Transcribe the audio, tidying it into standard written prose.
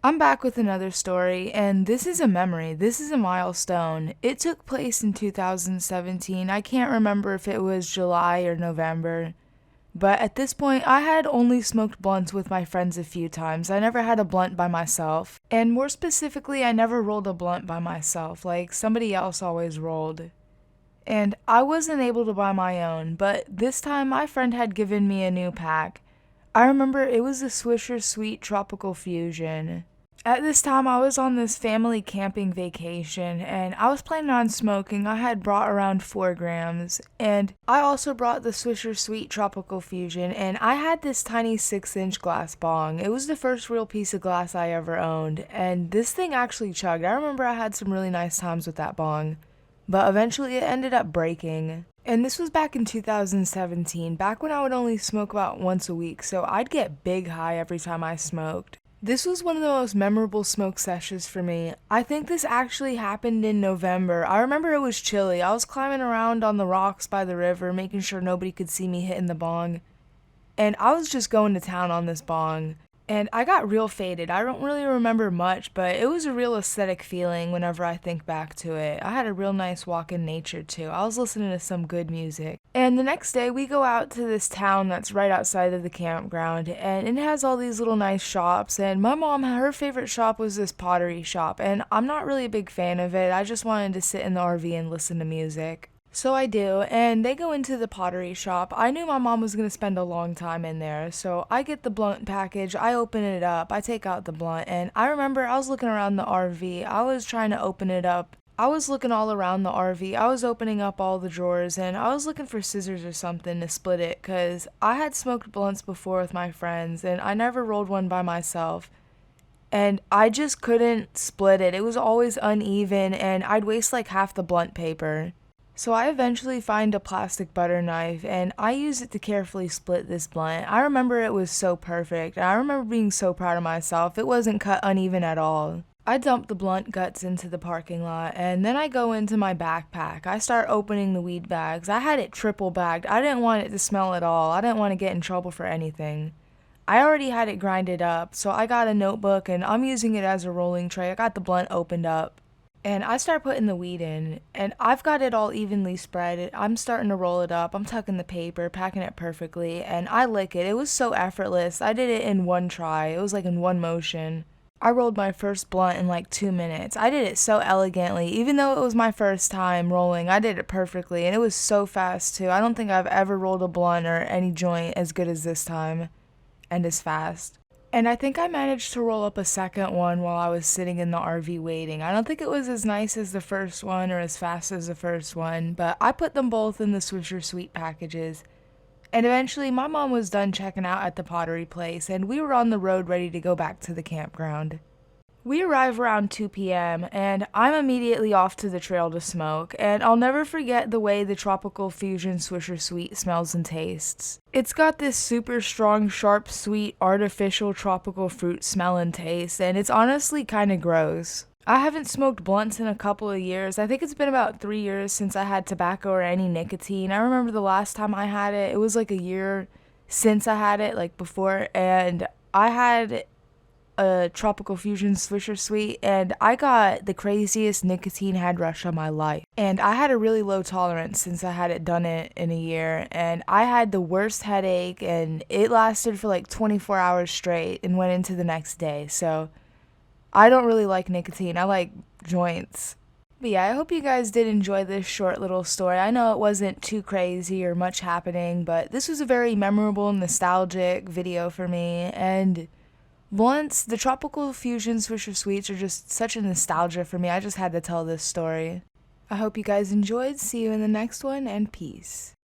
I'm back with another story, and this is a memory. This is a milestone. It took place in 2017. I can't remember if it was July or November. But at this point, I had only smoked blunts with my friends a few times. I never had a blunt by myself. And more specifically, I never rolled a blunt by myself, like somebody else always rolled. And I wasn't able to buy my own, but this time my friend had given me a new pack. I remember it was a Swisher Sweet Tropical Fusion. At this time, I was on this family camping vacation, and I was planning on smoking. I had brought around 4 grams, and I also brought the Swisher Sweet Tropical Fusion, and I had this tiny 6-inch glass bong. It was the first real piece of glass I ever owned, and this thing actually chugged. I remember I had some really nice times with that bong, but eventually it ended up breaking. And this was back in 2017, back when I would only smoke about once a week, so I'd get big high every time I smoked. This was one of the most memorable smoke sessions for me. I think this actually happened in November. I remember it was chilly. I was climbing around on the rocks by the river, making sure nobody could see me hitting the bong. And I was just going to town on this bong. And I got real faded. I don't really remember much, but it was a real aesthetic feeling whenever I think back to it. I had a real nice walk in nature too. I was listening to some good music. And the next day we go out to this town that's right outside of the campground, and it has all these little nice shops. And my mom, her favorite shop was this pottery shop, and I'm not really a big fan of it. I just wanted to sit in the RV and listen to music. So I do, and they go into the pottery shop. I knew my mom was going to spend a long time in there, so I get the blunt package, I open it up, I take out the blunt, and I remember I was looking around the RV, I was trying to open it up. I was looking all around the RV, I was opening up all the drawers, and I was looking for scissors or something to split it, because I had smoked blunts before with my friends, and I never rolled one by myself. And I just couldn't split it. It was always uneven, and I'd waste like half the blunt paper. So I eventually find a plastic butter knife, and I use it to carefully split this blunt. I remember it was so perfect, and I remember being so proud of myself. It wasn't cut uneven at all. I dump the blunt guts into the parking lot, and then I go into my backpack. I start opening the weed bags. I had it triple bagged. I didn't want it to smell at all. I didn't want to get in trouble for anything. I already had it grinded up, so I got a notebook, and I'm using it as a rolling tray. I got the blunt opened up. And I start putting the weed in, and I've got it all evenly spread. I'm starting to roll it up. I'm tucking the paper, packing it perfectly, and I lick it. It was so effortless. I did it in one try. It was like in one motion. I rolled my first blunt in like 2 minutes. I did it so elegantly. Even though it was my first time rolling, I did it perfectly, and it was so fast too. I don't think I've ever rolled a blunt or any joint as good as this time, and as fast. And I think I managed to roll up a second one while I was sitting in the RV waiting. I don't think it was as nice as the first one or as fast as the first one, but I put them both in the Swisher Sweet packages. And eventually my mom was done checking out at the pottery place, and we were on the road ready to go back to the campground. We arrive around 2 p.m., and I'm immediately off to the trail to smoke, and I'll never forget the way the Tropical Fusion Swisher Sweet smells and tastes. It's got this super strong, sharp, sweet, artificial tropical fruit smell and taste, and it's honestly kinda gross. I haven't smoked blunts in a couple of years. I think it's been about 3 years since I had tobacco or any nicotine. I remember the last time I had it, it was like a year since I had it, like before, and I had a Tropical Fusion Swisher Sweet, and I got the craziest nicotine head rush of my life. And I had a really low tolerance since I hadn't done it in a year, and I had the worst headache, and it lasted for like 24 hours straight and went into the next day. So I don't really like nicotine. I like joints. But yeah, I hope you guys did enjoy this short little story. I know it wasn't too crazy or much happening, but this was a very memorable, nostalgic video for me, and blunts, the Tropical Fusion Swisher Sweets are just such a nostalgia for me. I just had to tell this story. I hope you guys enjoyed. See you in the next one, and peace.